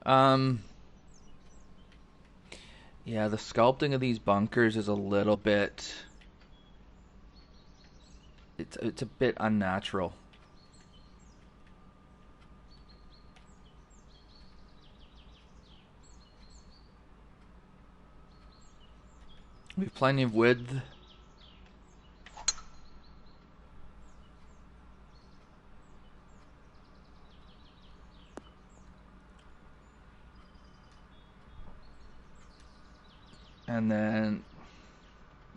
Um, yeah, the sculpting of these bunkers is a little bit. It's a bit unnatural. We have plenty of width. And then,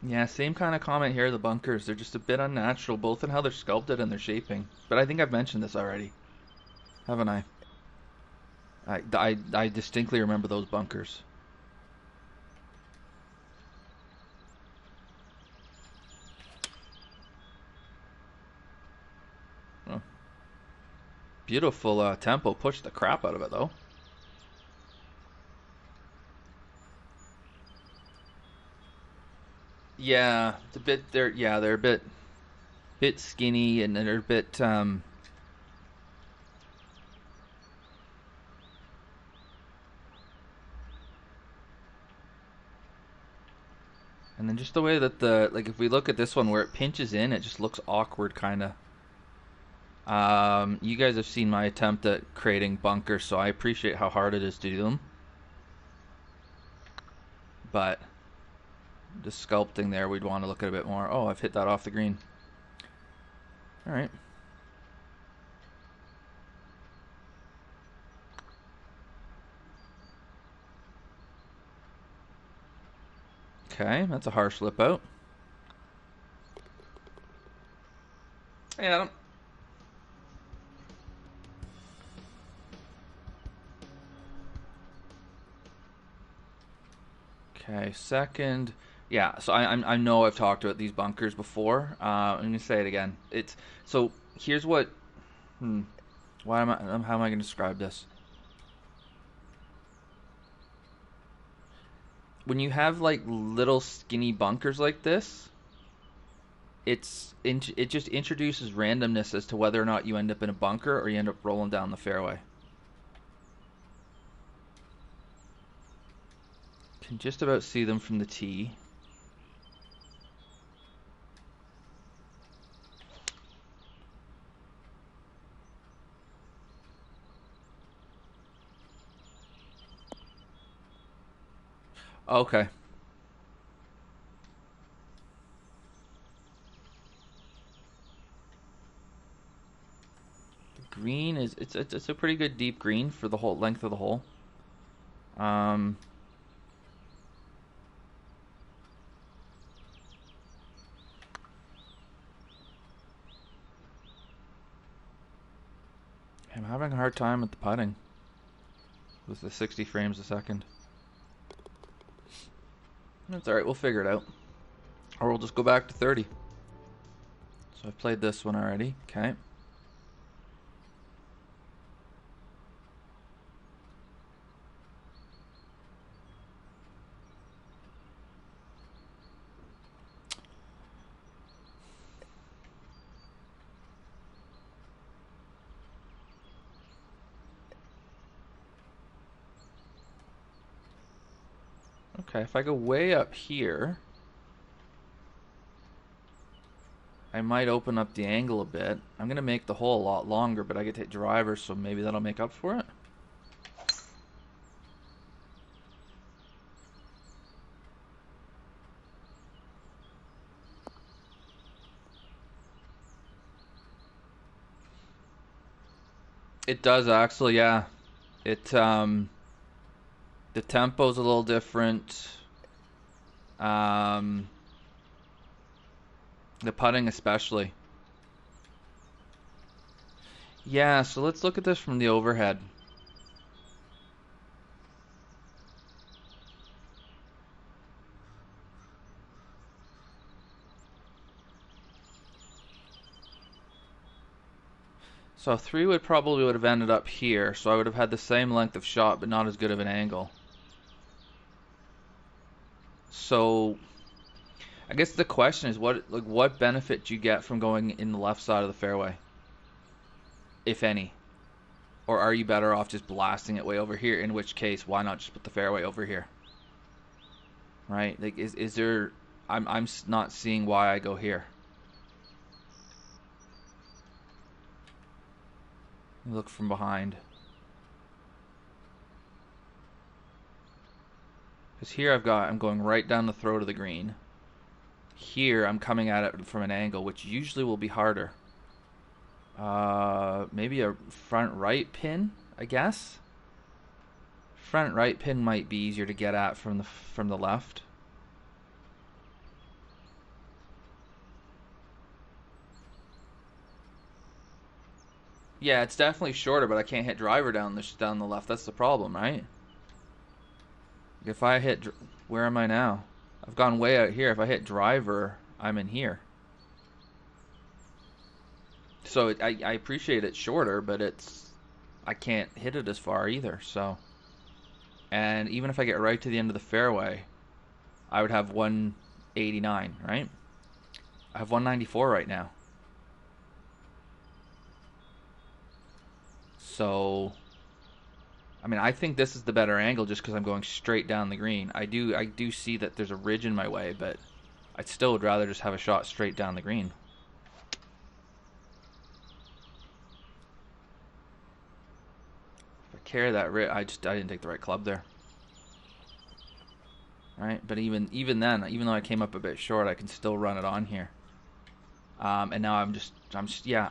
yeah, same kind of comment here. The bunkers, they're just a bit unnatural, both in how they're sculpted and their shaping. But I think I've mentioned this already, haven't I? I distinctly remember those bunkers. Oh, beautiful tempo. Pushed the crap out of it, though. Yeah, it's a bit. They're a bit skinny, and they're a bit. And then just the way that if we look at this one where it pinches in, it just looks awkward, kind of. You guys have seen my attempt at creating bunkers, so I appreciate how hard it is to do them. But the sculpting there, we'd want to look at a bit more. Oh, I've hit that off the green. All right. Okay, that's a harsh lip out. Hey, Adam. Okay, second. Yeah, so I know I've talked about these bunkers before. I'm gonna say it again. It's so here's what. Why am I? How am I gonna describe this? When you have like little skinny bunkers like this, it just introduces randomness as to whether or not you end up in a bunker or you end up rolling down the fairway. Can just about see them from the tee. Okay. The green is it's a pretty good deep green for the whole length of the hole. Um, I'm having a hard time with the putting with the 60 frames a second. That's alright, we'll figure it out. Or we'll just go back to 30. So I've played this one already. Okay. Okay, if I go way up here, I might open up the angle a bit. I'm going to make the hole a lot longer, but I get to hit drivers, so maybe that'll make up for it. It does actually, yeah. The tempo's a little different. Um, the putting especially. Yeah, so let's look at this from the overhead. So 3 would have ended up here, so I would have had the same length of shot, but not as good of an angle. So I guess the question is what benefit do you get from going in the left side of the fairway, if any? Or are you better off just blasting it way over here? In which case, why not just put the fairway over here? Right? Like, is there... I'm not seeing why I go here. Look from behind. Because here I'm going right down the throat of the green. Here I'm coming at it from an angle, which usually will be harder. Maybe a front right pin, I guess. Front right pin might be easier to get at from the left. Yeah, it's definitely shorter, but I can't hit driver down the left. That's the problem, right? If I hit, where am I now? I've gone way out here. If I hit driver, I'm in here. So I appreciate it's shorter, but I can't hit it as far either. So, and even if I get right to the end of the fairway, I would have 189, right? I have 194 right now. So, I mean, I think this is the better angle just because I'm going straight down the green. I do see that there's a ridge in my way, but I still would rather just have a shot straight down the green. If I carry that ridge, I didn't take the right club there. Right, but even then, even though I came up a bit short, I can still run it on here. And now I'm just yeah,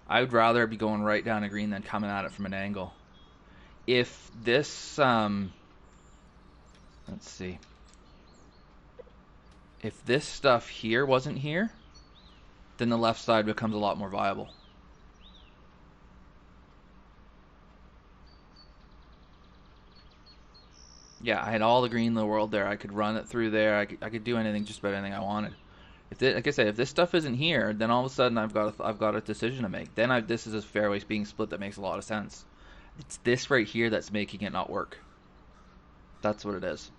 I would rather be going right down a green than coming at it from an angle. If this, let's see. If this stuff here wasn't here, then the left side becomes a lot more viable. Yeah, I had all the green in the world there. I could run it through there. I could do anything, just about anything I wanted. If like I said, if this stuff isn't here, then all of a sudden I've got a decision to make. Then this is a fairway being split that makes a lot of sense. It's this right here that's making it not work. That's what it is.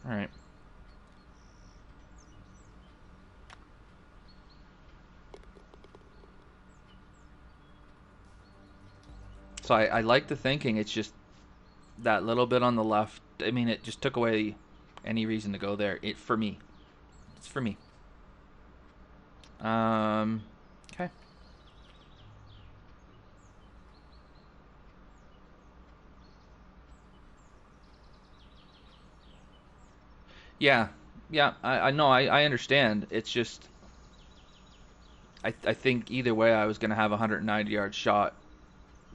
All right. So I like the thinking. It's just that little bit on the left. I mean, it just took away any reason to go there. For me. It's for me. Okay. Yeah. Yeah, I know. I understand. It's just I think either way I was going to have a 190-yard shot.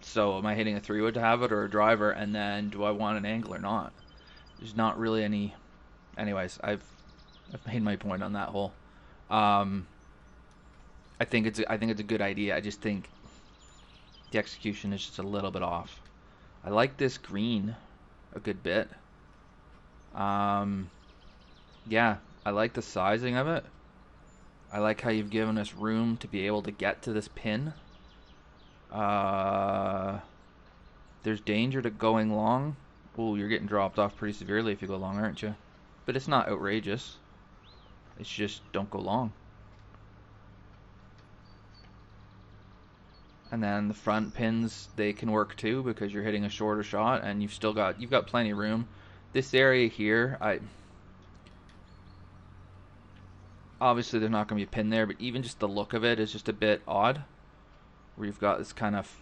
So am I hitting a 3-wood to have it or a driver? And then do I want an angle or not? There's not really any. Anyways, I've made my point on that hole. I think it's a good idea. I just think the execution is just a little bit off. I like this green a good bit. Yeah, I like the sizing of it. I like how you've given us room to be able to get to this pin. There's danger to going long. Oh, you're getting dropped off pretty severely if you go long, aren't you? But it's not outrageous. It's just don't go long. And then the front pins, they can work too because you're hitting a shorter shot and you've got plenty of room. This area here, obviously there's not going to be a pin there, but even just the look of it is just a bit odd. Where you've got this kind of,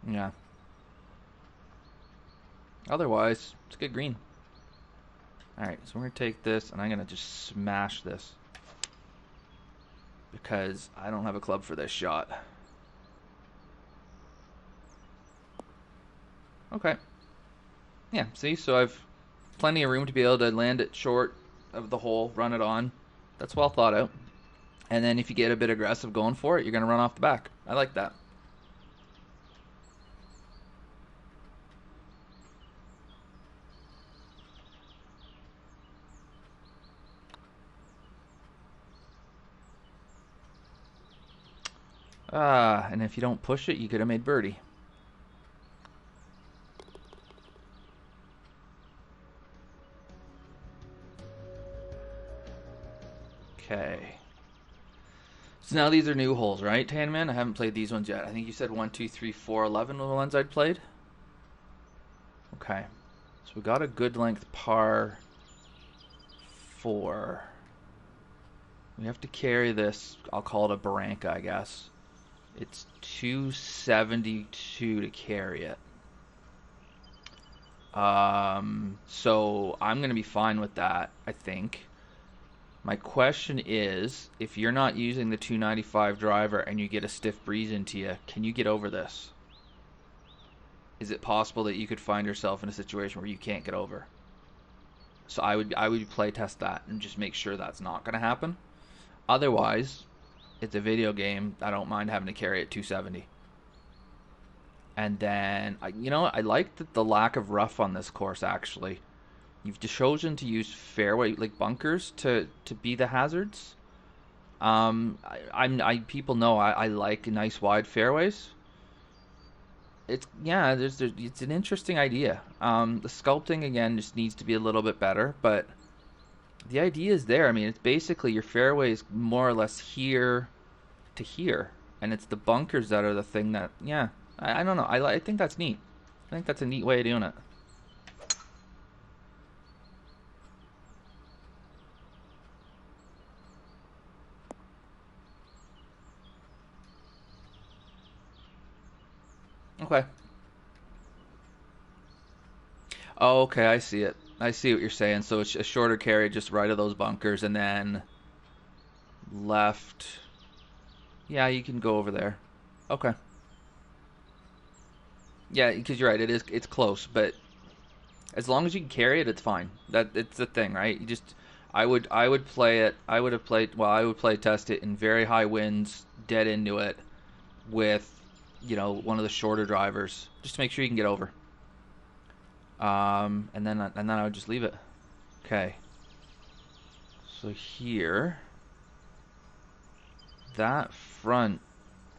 yeah. Otherwise, it's good green. Alright, so we're going to take this and I'm going to just smash this. Because I don't have a club for this shot. Okay. Yeah, see, so I've plenty of room to be able to land it short of the hole, run it on. That's well thought out. And then if you get a bit aggressive going for it, you're going to run off the back. I like that. And if you don't push it, you could have made birdie. Okay. So now these are new holes, right, Tanman? I haven't played these ones yet. I think you said 1, 2, 3, 4, 11 were the ones I'd played. Okay. So we got a good length par 4. We have to carry this. I'll call it a Barranca, I guess. It's 272 to carry it. So I'm going to be fine with that, I think. My question is, if you're not using the 295 driver and you get a stiff breeze into you, can you get over this? Is it possible that you could find yourself in a situation where you can't get over? So I would play test that and just make sure that's not going to happen. Otherwise, it's a video game. I don't mind having to carry it 270. And then, I like the lack of rough on this course, actually. You've chosen to use fairway, like bunkers, to be the hazards. People know I like nice wide fairways. It's an interesting idea. The sculpting again just needs to be a little bit better, but the idea is there. I mean, it's basically your fairway is more or less here to here, and it's the bunkers that are the thing that, I don't know. I think that's neat. I think that's a neat way of doing it. Okay. Oh, okay, I see it. I see what you're saying. So it's a shorter carry just right of those bunkers and then left. Yeah, you can go over there. Okay. Yeah, because you're right. It's close, but as long as you can carry it, it's fine. It's the thing, right? I would play it. I would play test it in very high winds, dead into it with, one of the shorter drivers just to make sure you can get over. And then I would just leave it. Okay. So here, that front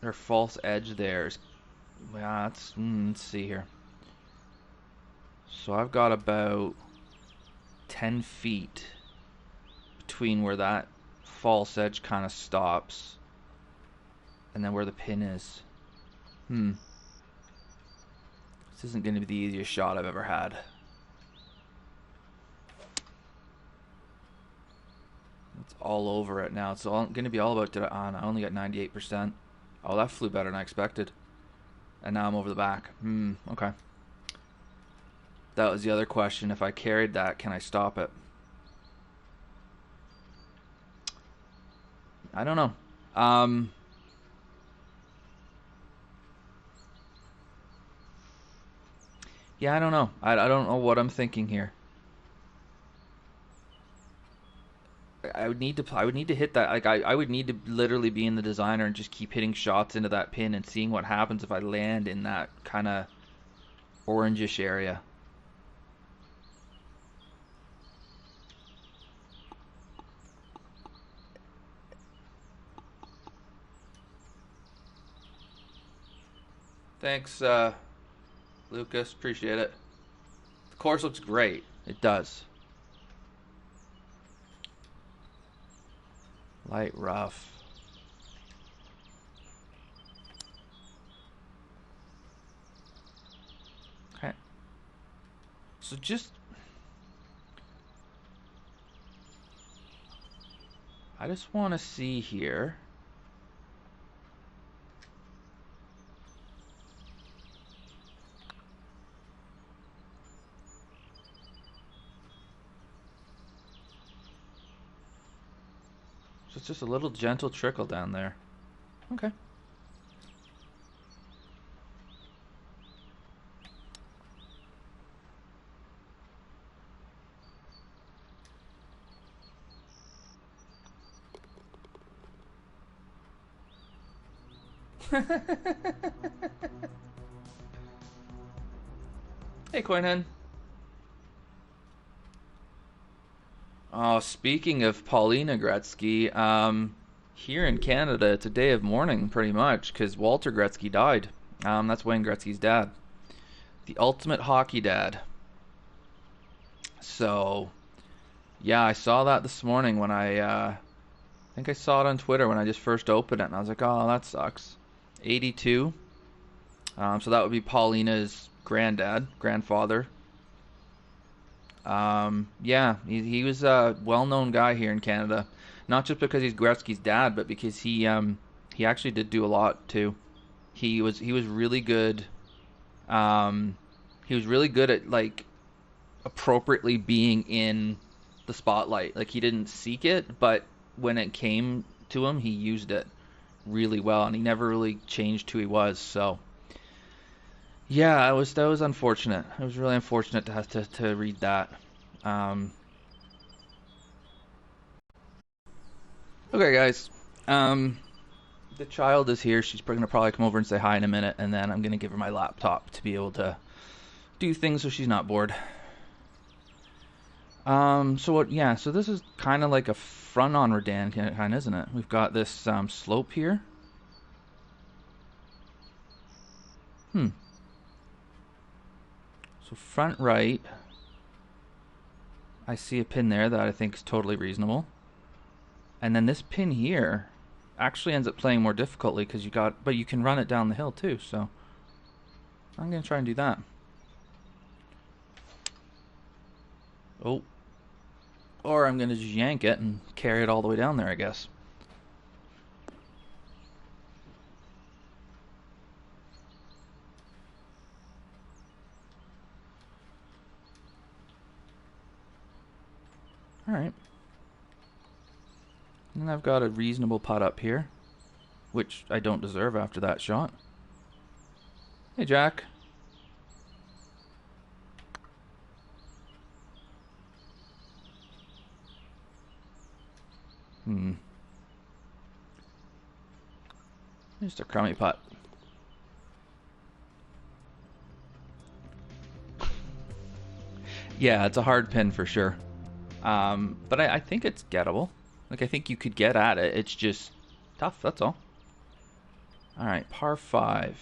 or false edge there is, let's see here. So I've got about 10 feet between where that false edge kind of stops and then where the pin is. This isn't going to be the easiest shot I've ever had. It's all over it now. It's all going to be all about, I only got 98%. Oh, that flew better than I expected. And now I'm over the back. Okay. That was the other question. If I carried that, can I stop it? I don't know. Yeah, I don't know. I don't know what I'm thinking here. I would need to hit that. Like I would need to literally be in the designer and just keep hitting shots into that pin and seeing what happens if I land in that kind of orangish area. Thanks, Lucas. Appreciate it. The course looks great. It does. Light rough. Okay. So I just want to see here. So it's just a little gentle trickle down there. Okay. Hey, Coinhead. Oh, speaking of Paulina Gretzky, here in Canada, it's a day of mourning pretty much because Walter Gretzky died. That's Wayne Gretzky's dad, the ultimate hockey dad. So, yeah, I saw that this morning when I I think I saw it on Twitter when I just first opened it, and I was like, oh, that sucks. 82. So that would be Paulina's grandfather. Yeah, he was a well-known guy here in Canada, not just because he's Gretzky's dad, but because he actually did do a lot too. He was really good. Um, he was really good at like appropriately being in the spotlight. Like he didn't seek it, but when it came to him, he used it really well, and he never really changed who he was. So yeah, that was unfortunate. It was really unfortunate to have to read that. Um, okay, guys. Um, the child is here. She's gonna probably come over and say hi in a minute, and then I'm gonna give her my laptop to be able to do things so she's not bored. So what? Yeah. So this is kind of like a front on Redan, kind of, isn't it? We've got this slope here. Hmm. So front right, I see a pin there that I think is totally reasonable. And then this pin here actually ends up playing more difficultly because but you can run it down the hill too. So I'm gonna try and do that. Oh, or I'm gonna just yank it and carry it all the way down there, I guess. All right. And I've got a reasonable putt up here, which I don't deserve after that shot. Hey, Jack. Just a crummy putt. Yeah, it's a hard pin for sure. But I think it's gettable. Like, I think you could get at it. It's just tough, that's all. All right, par 5.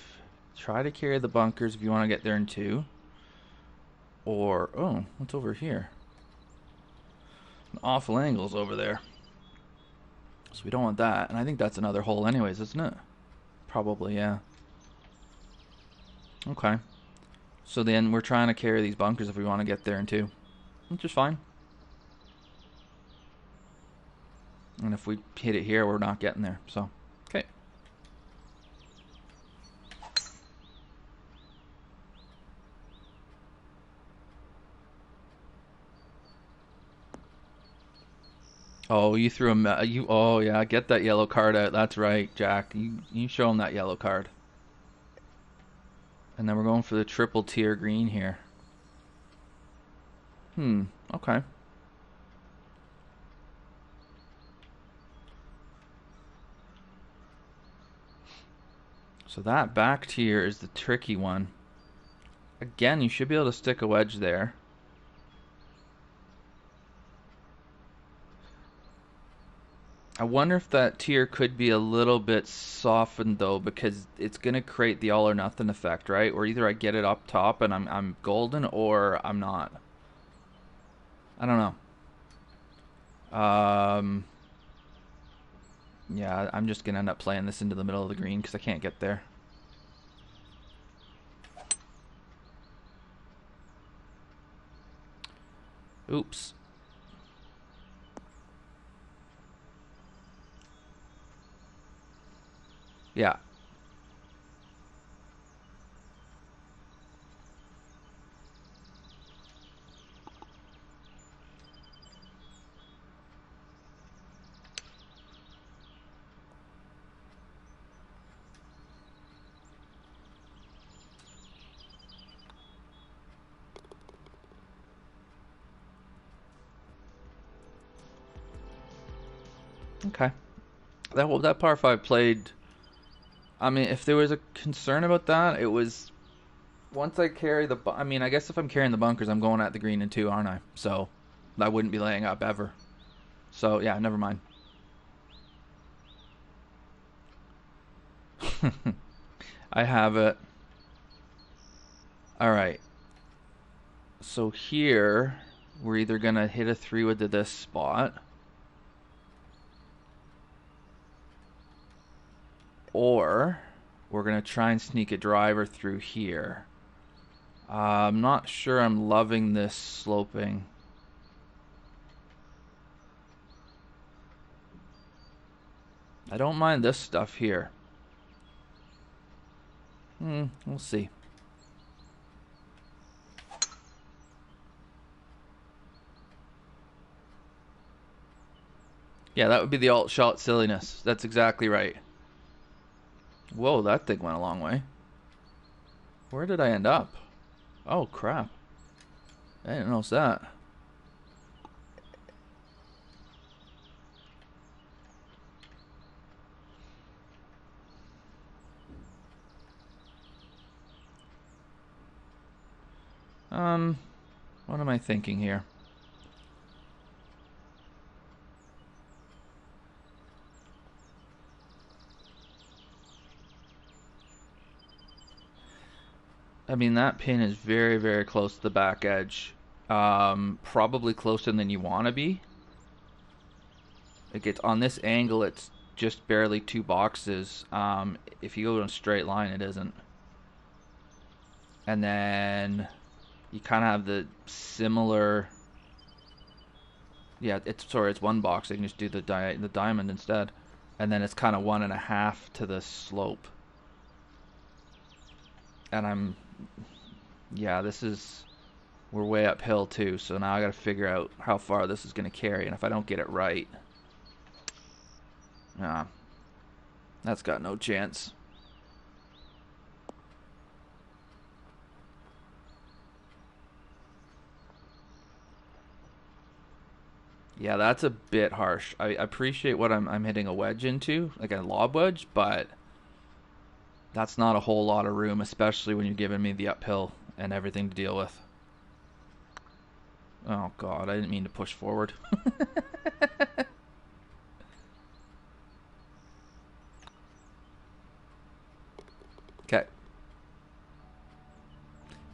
Try to carry the bunkers if you want to get there in 2. Or, oh, what's over here? An awful angle's over there. So we don't want that. And I think that's another hole anyways, isn't it? Probably, yeah. Okay. So then we're trying to carry these bunkers if we want to get there in 2. Which is fine. And if we hit it here, we're not getting there. So, okay. Oh, you threw him. Oh yeah, get that yellow card out. That's right, Jack. You show him that yellow card. And then we're going for the triple tier green here. Okay. So that back tier is the tricky one. Again, you should be able to stick a wedge there. I wonder if that tier could be a little bit softened though, because it's gonna create the all or nothing effect, right? Or either I get it up top and I'm golden, or I'm not. I don't know. Yeah, I'm just gonna end up playing this into the middle of the green because I can't get there. Oops. Yeah. Okay. That par 5 played. I mean, if there was a concern about that, it was once I carry the. I mean, I guess if I'm carrying the bunkers, I'm going at the green in 2, aren't I? So I wouldn't be laying up ever. So yeah, never mind. I have it. All right. So here we're either gonna hit a 3 wood to this spot. or we're going to try and sneak a driver through here. I'm not sure I'm loving this sloping. I don't mind this stuff here. We'll see. Yeah, that would be the alt shot silliness. That's exactly right. Whoa, that thing went a long way. Where did I end up? Oh, crap. I didn't notice that. What am I thinking here? I mean, that pin is very, very close to the back edge. Probably closer than you want to be. Like, it's on this angle, it's just barely 2 boxes. If you go in a straight line, it isn't. And then you kind of have the similar. Yeah, it's 1 box. You can just do the diamond instead, and then it's kind of 1.5 to the slope. And we're way uphill too. So now I got to figure out how far this is going to carry, and if I don't get it right, that's got no chance. Yeah, that's a bit harsh. I appreciate what I'm hitting a wedge into, like a lob wedge, but that's not a whole lot of room, especially when you're giving me the uphill and everything to deal with. Oh god, I didn't mean to push forward. Okay.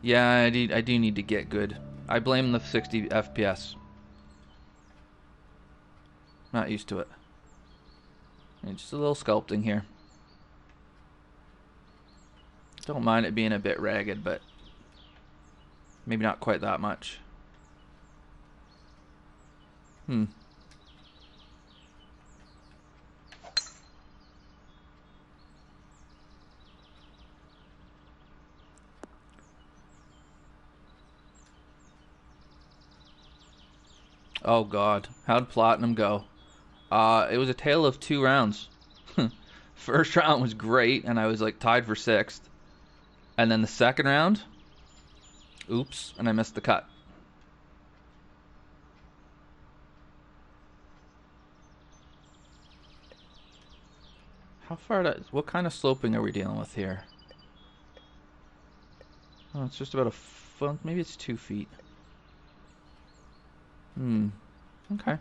Yeah, I do need to get good. I blame the 60 FPS. Not used to it. Just a little sculpting here. Don't mind it being a bit ragged, but maybe not quite that much. Oh god, how'd Platinum go? It was a tale of 2 rounds. First round was great, and I was like tied for 6th. And then the second round, oops, and I missed the cut. How far what kind of sloping are we dealing with here? Oh, it's just about a foot, maybe it's 2 feet. Okay.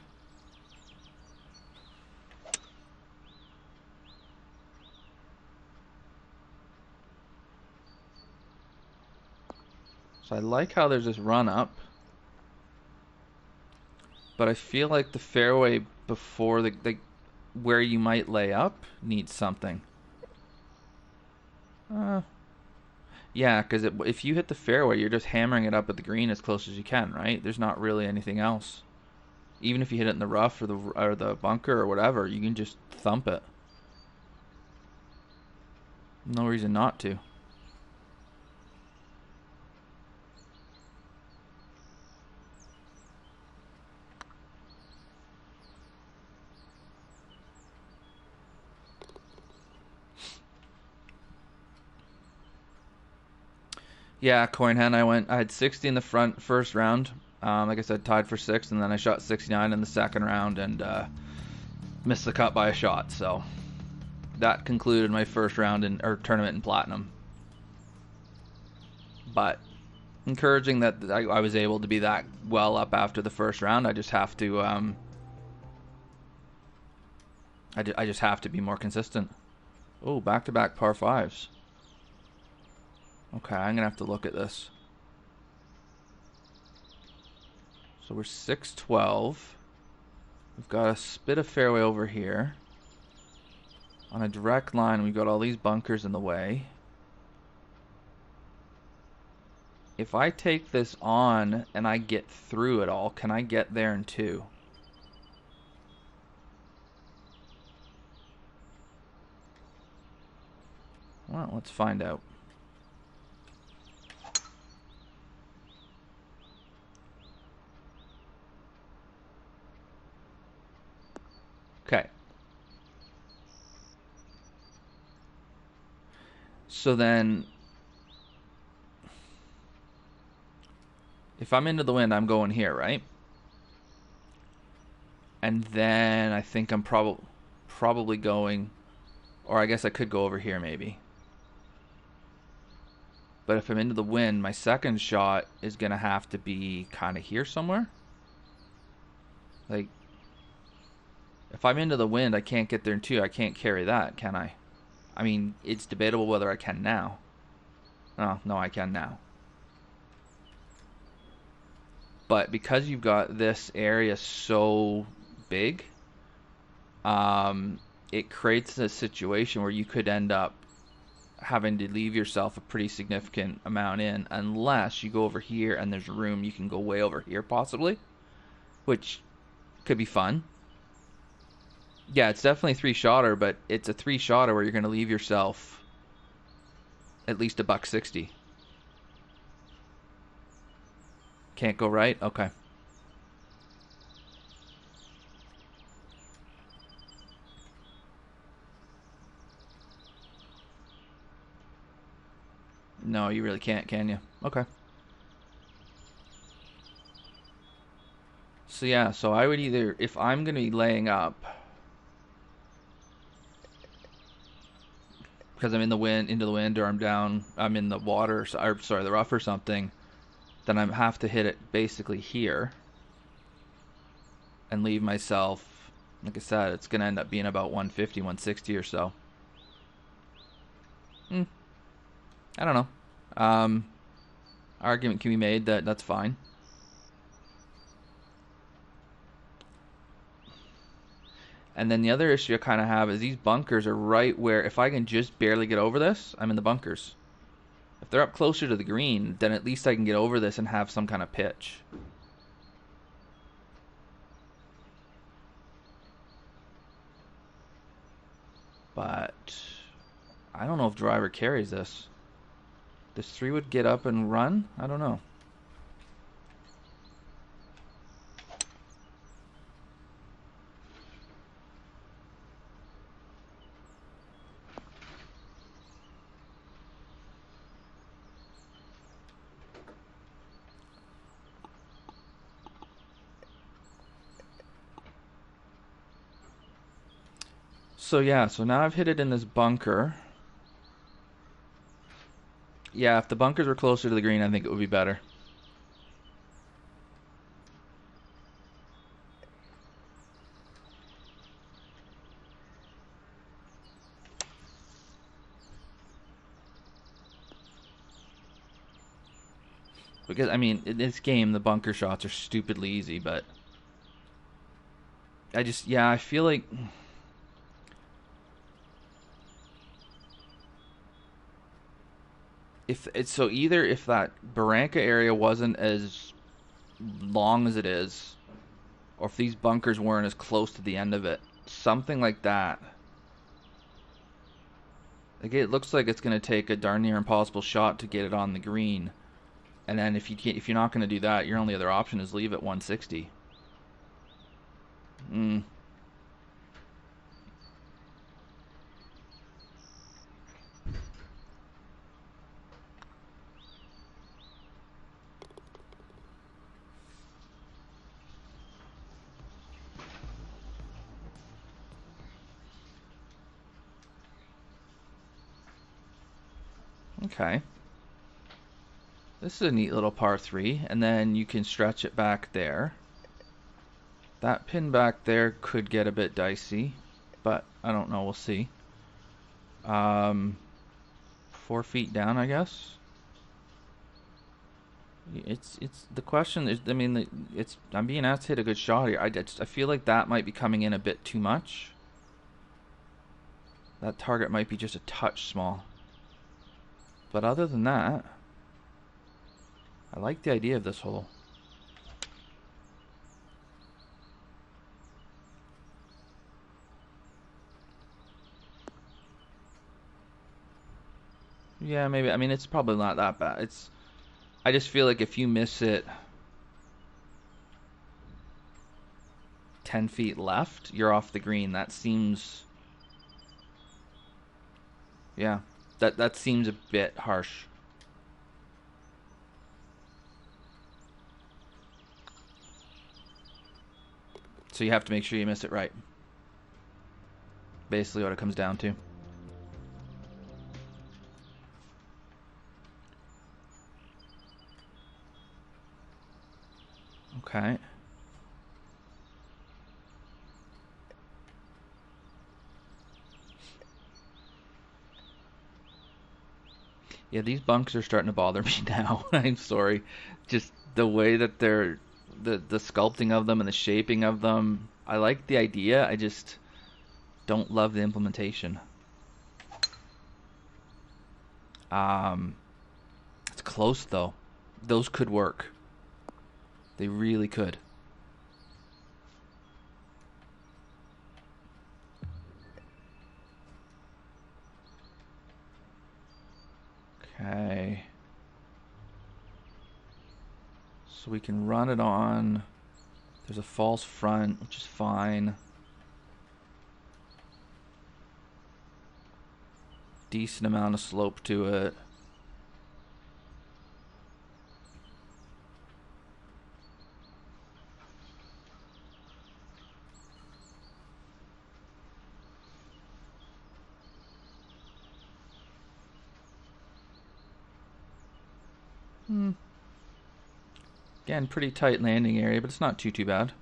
So I like how there's this run up, but I feel like the fairway before the where you might lay up needs something. Yeah, because if you hit the fairway, you're just hammering it up at the green as close as you can, right? There's not really anything else. Even if you hit it in the rough or the bunker or whatever, you can just thump it. No reason not to. Yeah, coin hen. I had 60 in the first round. Like I said, tied for 6th, and then I shot 69 in the second round and missed the cut by a shot. So that concluded my first round or tournament in Platinum. But encouraging that I was able to be that well up after the first round. I just have to I just have to be more consistent. Oh, back-to-back par 5s. Okay, I'm gonna have to look at this. So we're 612. We've got a bit of fairway over here. on a direct line, we've got all these bunkers in the way. If I take this on and I get through it all, can I get there in 2? Well, let's find out. Okay. So then, if I'm into the wind, I'm going here, right? And then I think I'm probably going, or I guess I could go over here maybe. But if I'm into the wind, my second shot is going to have to be kind of here somewhere. Like, if I'm into the wind, I can't get there in 2. I can't carry that, can I? I mean, it's debatable whether I can now. Oh, no, I can now. But because you've got this area so big, it creates a situation where you could end up having to leave yourself a pretty significant amount in, unless you go over here and there's room you can go way over here possibly, which could be fun. Yeah, it's definitely a 3-shotter, but it's a 3-shotter where you're going to leave yourself at least $160. Can't go right? Okay. No, you really can't, can you? Okay. So yeah, so I would either, if I'm going to be laying up, because I'm in the wind, into the wind, or I'm in the water, or sorry, the rough or something, then I have to hit it basically here and leave myself, like I said, it's going to end up being about 150, 160 or so. I don't know. Argument can be made that that's fine. And then the other issue I kind of have is these bunkers are right where, if I can just barely get over this, I'm in the bunkers. If they're up closer to the green, then at least I can get over this and have some kind of pitch. But I don't know if driver carries this. This 3 would get up and run? I don't know. So yeah, so now I've hit it in this bunker. Yeah, if the bunkers were closer to the green, I think it would be better. Because, I mean, in this game, the bunker shots are stupidly easy, but I feel like if it's so either if that Barranca area wasn't as long as it is, or if these bunkers weren't as close to the end of it, something like that. Like, it looks like it's going to take a darn near impossible shot to get it on the green. And then if you're not going to do that, your only other option is leave at 160. Okay. This is a neat little par 3, and then you can stretch it back there. That pin back there could get a bit dicey, but I don't know, we'll see. 4 feet down, I guess. It's the question is, I mean, I'm being asked to hit a good shot here. I feel like that might be coming in a bit too much. that target might be just a touch small. But other than that, I like the idea of this hole. Yeah, maybe. I mean, it's probably not that bad. I just feel like if you miss it 10 feet left, you're off the green. That seems, yeah, that seems a bit harsh. So you have to make sure you miss it right. Basically what it comes down to. Okay. Yeah, these bunks are starting to bother me now. I'm sorry. Just the way that they're the sculpting of them and the shaping of them. I like the idea. I just don't love the implementation. It's close though. Those could work. They really could. Okay. So we can run it on. There's a false front, which is fine. Decent amount of slope to it. Again, pretty tight landing area, but it's not too bad.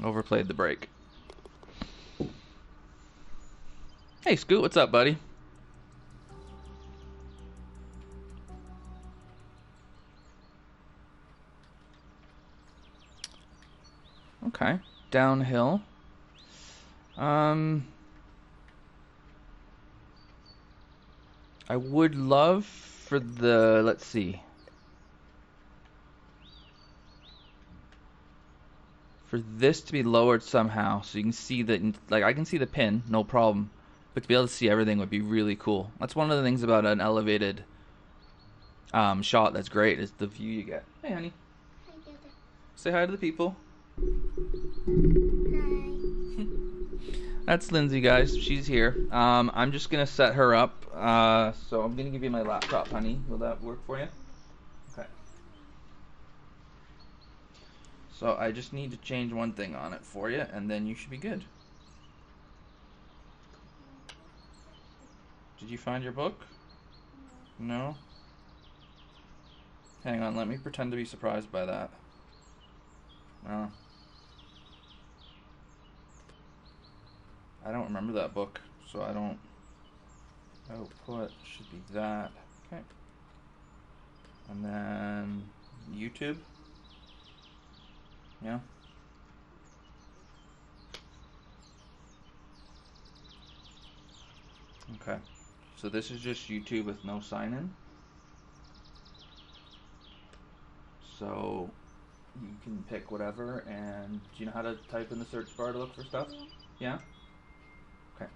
Overplayed the break. Hey, Scoot, what's up, buddy? Okay, downhill. I would love for the, let's see. For this to be lowered somehow, so you can see that, like, I can see the pin, no problem. But to be able to see everything would be really cool. That's one of the things about an elevated shot that's great, is the view you get. Hey, honey. Hi, Dada. Say hi to the people. Hi. That's Lindsay, guys. She's here. I'm just going to set her up. So I'm going to give you my laptop, honey. Will that work for you? Okay. So I just need to change one thing on it for you, and then you should be good. Did you find your book? No? Hang on, let me pretend to be surprised by that. Oh. I don't remember that book, so I don't... Output should be that. Okay. And then... YouTube? Yeah. Okay. So this is just YouTube with no sign-in. So you can pick whatever, and do you know how to type in the search bar to look for stuff? Yeah? Okay.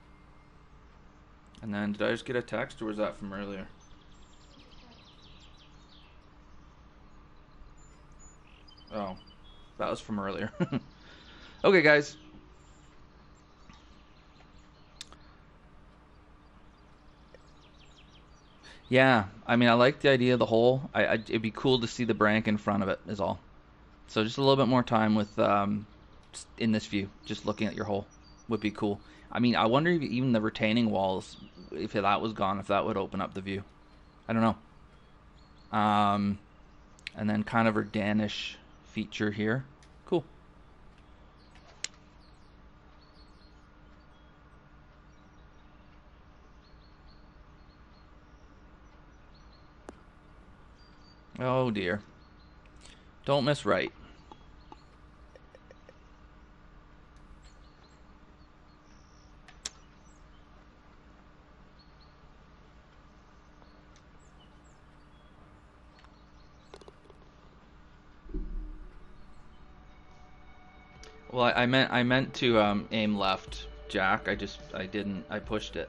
And then did I just get a text, or was that from earlier? Oh, that was from earlier. Okay, guys. Yeah, I mean, I like the idea of the hole. It'd be cool to see the brank in front of it, is all. So just a little bit more time with in this view, just looking at your hole would be cool. I mean, I wonder if even the retaining walls, if that was gone, if that would open up the view. I don't know. And then kind of her Danish feature here. Cool. Oh dear. Don't miss right. Well, I meant to aim left, Jack. I didn't. I pushed it.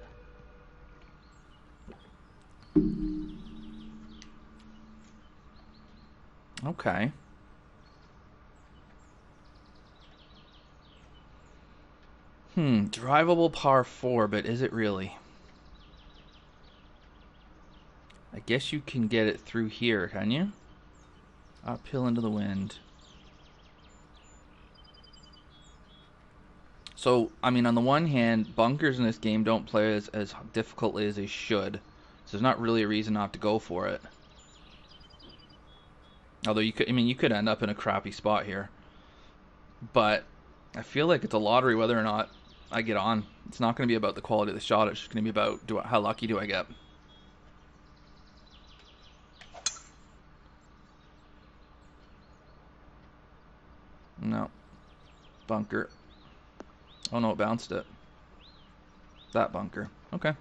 Okay. Drivable par 4, but is it really? I guess you can get it through here, can you? Uphill into the wind. So, I mean, on the one hand, bunkers in this game don't play as difficultly as they should. So there's not really a reason not to go for it. Although you could, I mean, you could end up in a crappy spot here. But I feel like it's a lottery whether or not I get on. It's not going to be about the quality of the shot. It's just going to be about how lucky do I get. No. Bunker. Oh no, it bounced it. That bunker. Okay.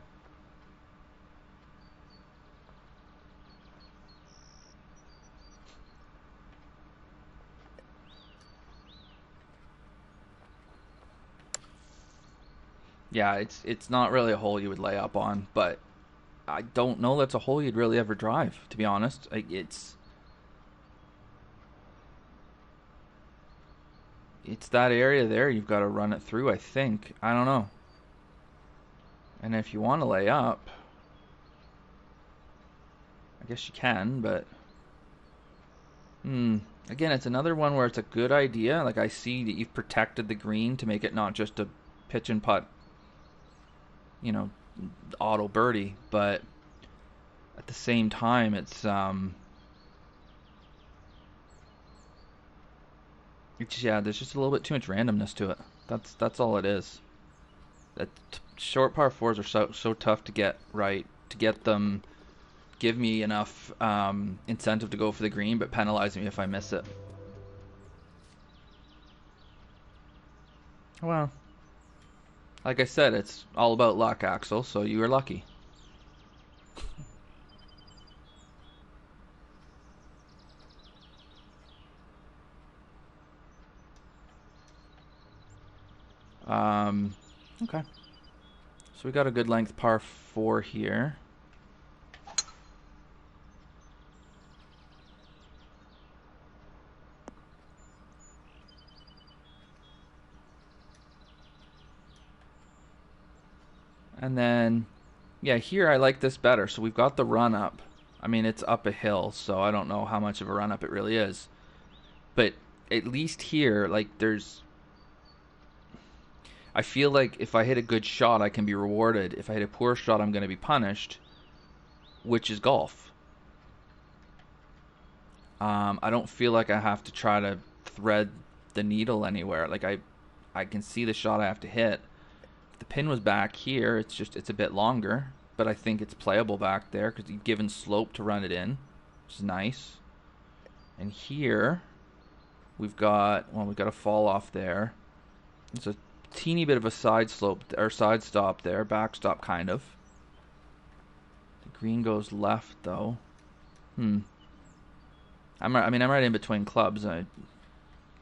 Yeah, it's not really a hole you would lay up on, but I don't know that's a hole you'd really ever drive, to be honest. It's that area there you've got to run it through, I think. I don't know. And if you want to lay up, I guess you can, but again, it's another one where it's a good idea. Like, I see that you've protected the green to make it not just a pitch and putt, you know, auto birdie, but at the same time, it's yeah, there's just a little bit too much randomness to it. That's all it is. That short par fours are so tough to get right. To get them, give me enough incentive to go for the green, but penalize me if I miss it. Well, like I said, it's all about luck, Axel. So you were lucky. Okay. So we got a good length par 4 here. And then, yeah, here I like this better. So we've got the run up. I mean, it's up a hill, so I don't know how much of a run up it really is. But at least here, like, I feel like if I hit a good shot, I can be rewarded. If I hit a poor shot, I'm going to be punished, which is golf. I don't feel like I have to try to thread the needle anywhere. Like, I can see the shot I have to hit. If the pin was back here, it's a bit longer, but I think it's playable back there because you've given slope to run it in, which is nice. And here, we've got a fall off there. It's a teeny bit of a side slope or side stop there, backstop kind of. The green goes left though. I'm right in between clubs. I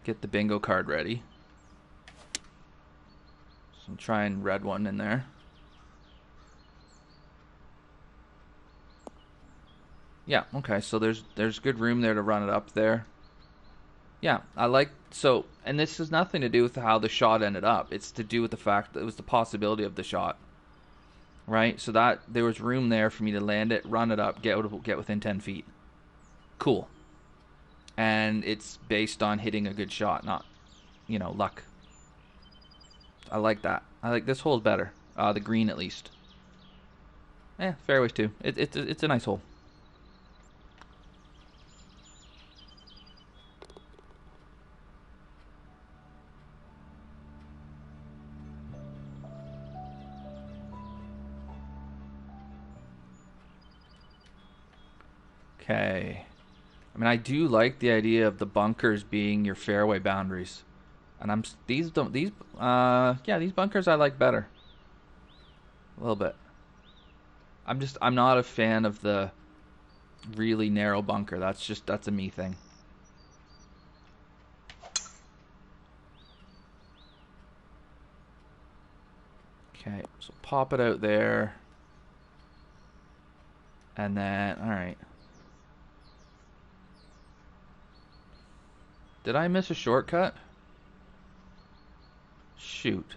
get the bingo card ready. So I'm trying red one in there. Yeah, okay, so there's good room there to run it up there. Yeah, I like, so, and this has nothing to do with how the shot ended up. It's to do with the fact that it was the possibility of the shot, right? So that there was room there for me to land it, run it up, get within 10 feet. Cool. And it's based on hitting a good shot, not, luck. I like that. I like this hole better. The green at least. Fairways too. It's a nice hole. Okay. I mean, I do like the idea of the bunkers being your fairway boundaries, and these bunkers I like better a little bit. I'm not a fan of the really narrow bunker. That's a me thing. Okay, so pop it out there, and then all right. Did I miss a shortcut? Shoot.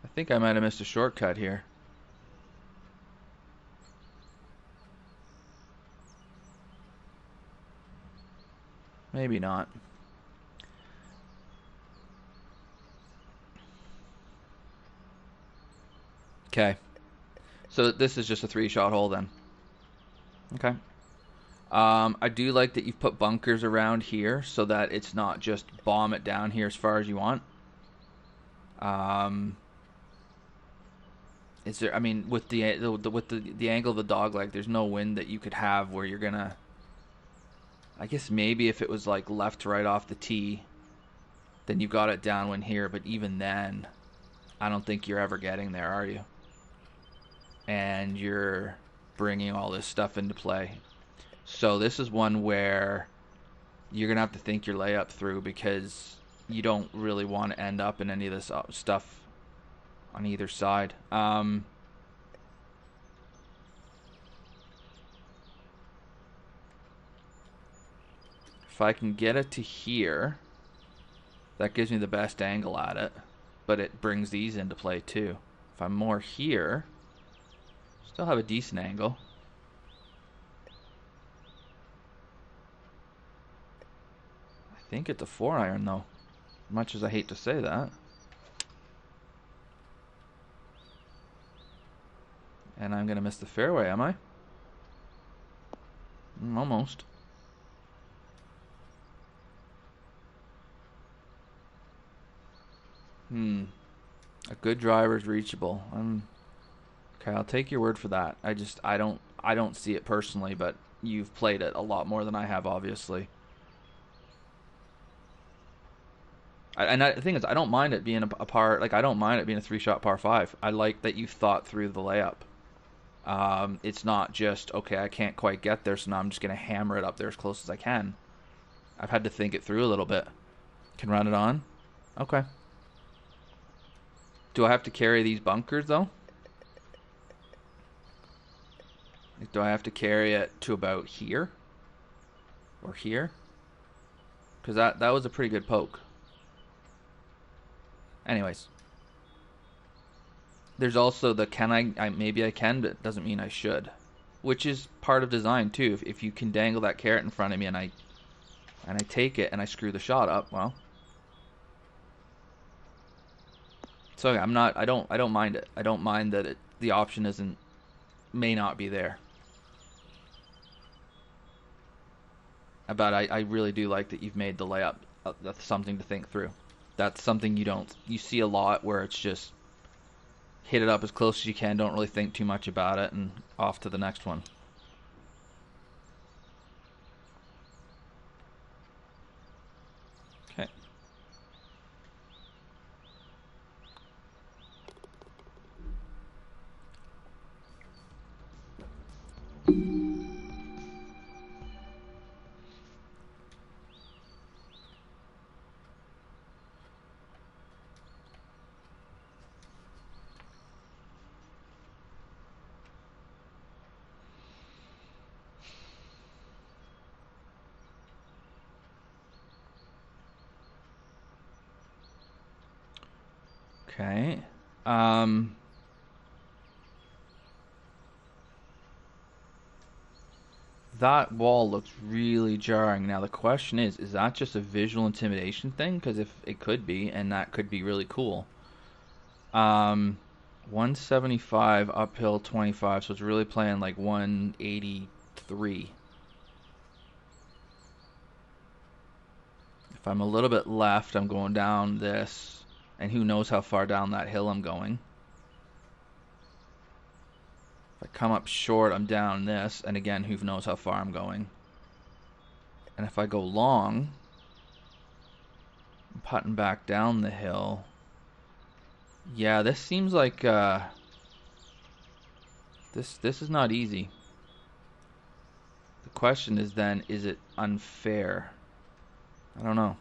I think I might have missed a shortcut here. Maybe not. Okay. So this is just a 3-shot hole then. Okay. I do like that you've put bunkers around here so that it's not just bomb it down here as far as you want. Is there? I mean, with the angle of the dog leg, there's no wind that you could have where you're gonna. I guess maybe if it was like left to right off the tee, then you got it downwind here. But even then, I don't think you're ever getting there, are you? And you're bringing all this stuff into play. So this is one where you're going to have to think your layup through because you don't really want to end up in any of this stuff on either side. If I can get it to here, that gives me the best angle at it, but it brings these into play too. If I'm more here, still have a decent angle. I think it's a 4-iron though, much as I hate to say that. And I'm going to miss the fairway, am I? Almost. A good driver is reachable. Okay, I'll take your word for that. I don't see it personally, but you've played it a lot more than I have, obviously. The thing is, I don't mind it being a par. Like, I don't mind it being a 3-shot par 5. I like that you thought through the layup. It's not just, okay, I can't quite get there, so now I'm just going to hammer it up there as close as I can. I've had to think it through a little bit. Can run it on? Okay. Do I have to carry these bunkers, though? Like, do I have to carry it to about here? Or here? Because that was a pretty good poke. Anyways. There's also the maybe I can, but it doesn't mean I should. Which is part of design, too. If you can dangle that carrot in front of me and I take it and I screw the shot up, well. So I don't mind it. I don't mind that the option may not be there. But I really do like that you've made the layup that's something to think through. That's something you see a lot where it's just hit it up as close as you can, don't really think too much about it, and off to the next one. Okay. Okay. That wall looks really jarring. Now the question is that just a visual intimidation thing? Because if it could be, and that could be really cool. 175 uphill 25, so it's really playing like 183. If I'm a little bit left, I'm going down this, and who knows how far down that hill I'm going. If I come up short, I'm down this, and again, who knows how far I'm going. And if I go long, I'm putting back down the hill. Yeah, this seems like this is not easy. The question is then, is it unfair? I don't know.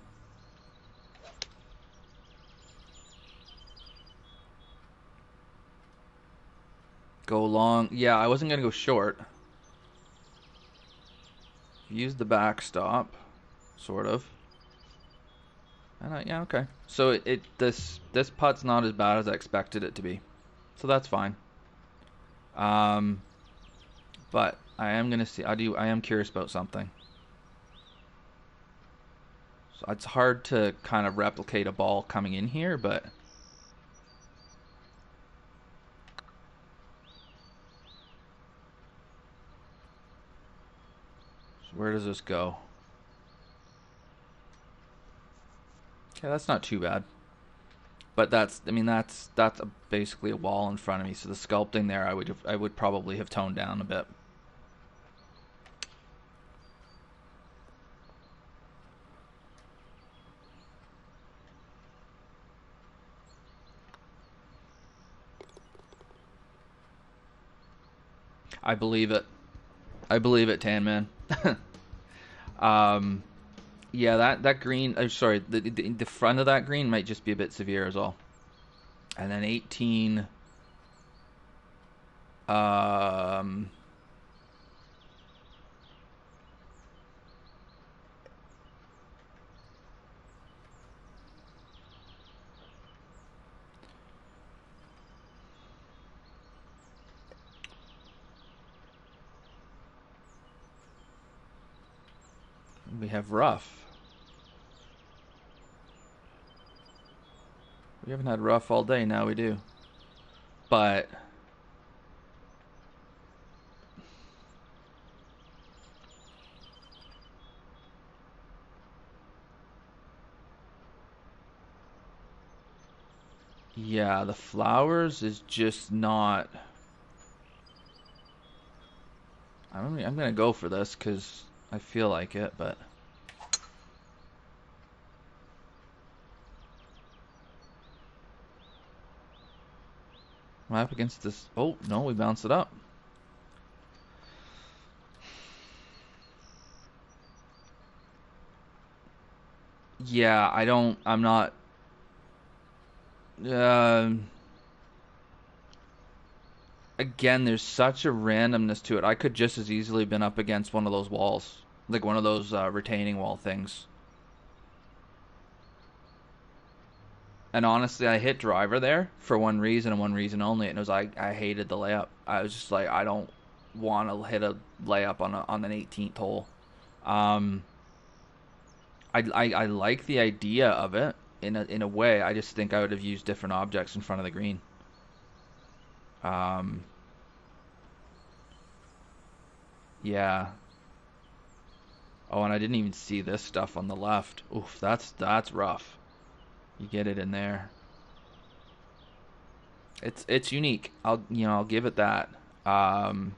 Go long. Yeah, I wasn't gonna go short. Use the backstop, sort of. And yeah, okay. So this putt's not as bad as I expected it to be, so that's fine. But I am gonna see. I am curious about something. So it's hard to kind of replicate a ball coming in here, but so where does this go? Okay, that's not too bad. But I mean that's basically a wall in front of me. So the sculpting there, I would probably have toned down a bit. I believe it. I believe it, TanMan. Yeah, that green. I'm sorry, the front of that green might just be a bit severe as well. And then 18. Um, we have rough. We haven't had rough all day. Now we do. But yeah, the flowers is just not. I'm gonna go for this because I feel like it, but I'm up against this. Oh no, we bounced it up. Yeah, I don't. I'm not. Um, Again, there's such a randomness to it. I could just as easily have been up against one of those walls, like one of those retaining wall things. And honestly, I hit driver there for one reason and one reason only, and it was I hated the layup. I was just like, I don't want to hit a layup on an 18th hole. Um, I like the idea of it in a way. I just think I would have used different objects in front of the green. Um, yeah. Oh, and I didn't even see this stuff on the left. Oof, that's rough. You get it in there. It's unique. I'll give it that. Um,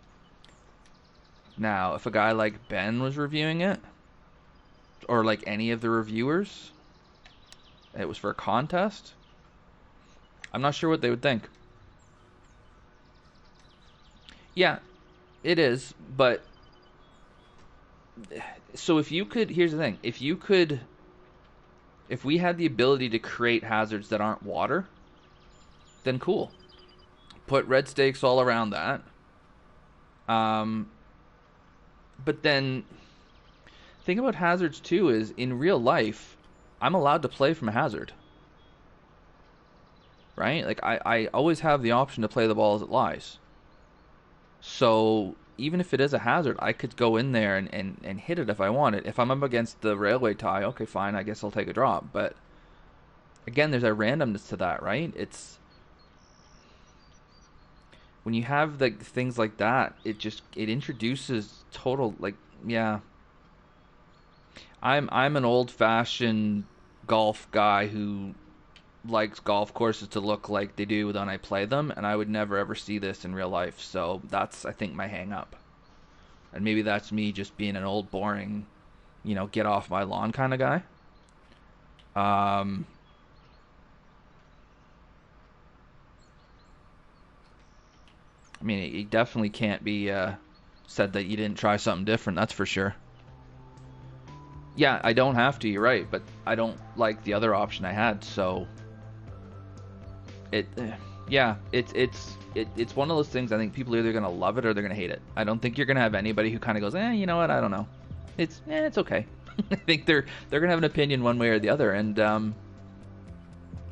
Now, if a guy like Ben was reviewing it, or like any of the reviewers, it was for a contest, I'm not sure what they would think. Yeah, it is, but so if you could, here's the thing: if we had the ability to create hazards that aren't water, then cool. Put red stakes all around that. Um, but then thing about hazards too is in real life, I'm allowed to play from a hazard. Right? Like I always have the option to play the ball as it lies. So even if it is a hazard, I could go in there and hit it if I want it. If I'm up against the railway tie, okay, fine, I guess I'll take a drop. But again, there's a randomness to that, right? It's when you have the things like that, it introduces total, like, yeah. I'm an old-fashioned golf guy who likes golf courses to look like they do when I play them, and I would never ever see this in real life. So that's, I think, my hang up. And maybe that's me just being an old boring, get off my lawn kind of guy. I mean, it definitely can't be said that you didn't try something different, that's for sure. Yeah, I don't have to, you're right, but I don't like the other option I had, so yeah, it's one of those things. I think people are either gonna love it or they're gonna hate it. I don't think you're gonna have anybody who kind of goes, you know what, I don't know. It's okay. I think they're gonna have an opinion one way or the other, and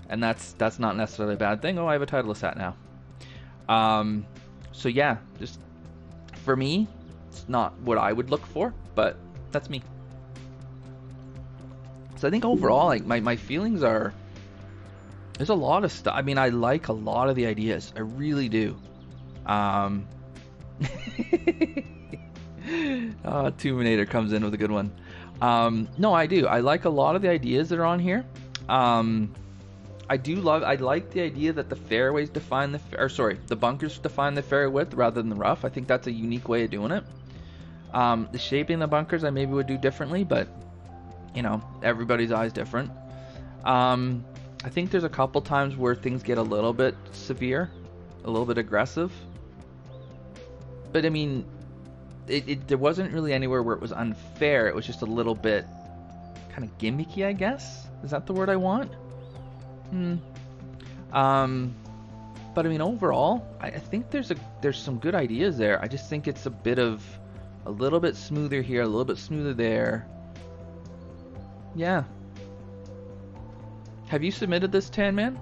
that's not necessarily a bad thing. Oh, I have a Titleist hat now. So yeah, just for me, it's not what I would look for, but that's me. So I think overall, like my feelings are, there's a lot of stuff. I mean, I like a lot of the ideas. I really do. Tuminator comes in with a good one. No, I do. I like a lot of the ideas that are on here. I like the idea that the fairways define the bunkers define the fairway width rather than the rough. I think that's a unique way of doing it. The shaping of the bunkers I maybe would do differently, but everybody's eye is different. I think there's a couple times where things get a little bit severe, a little bit aggressive. But I mean, there wasn't really anywhere where it was unfair. It was just a little bit kind of gimmicky, I guess. Is that the word I want? But I mean, overall, I think there's some good ideas there. I just think it's a little bit smoother here, a little bit smoother there. Yeah. Have you submitted this, TanMan?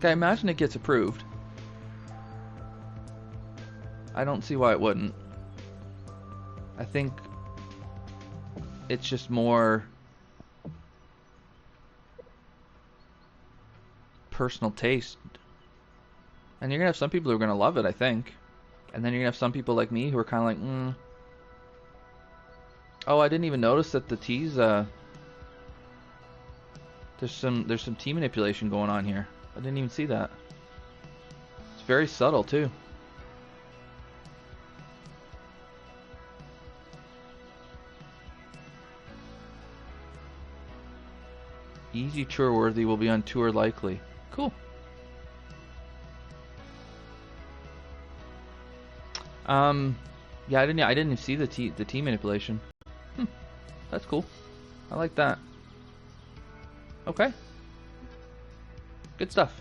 I imagine it gets approved. I don't see why it wouldn't. I think it's just more personal taste. And you're going to have some people who are going to love it, I think. And then you're going to have some people like me who are kind of like, Oh, I didn't even notice that the tees, there's some tee manipulation going on here. I didn't even see that. It's very subtle too. Easy tour worthy, will be on tour likely. Cool. Yeah, I didn't even see the tee manipulation. That's cool. I like that. Okay. Good stuff.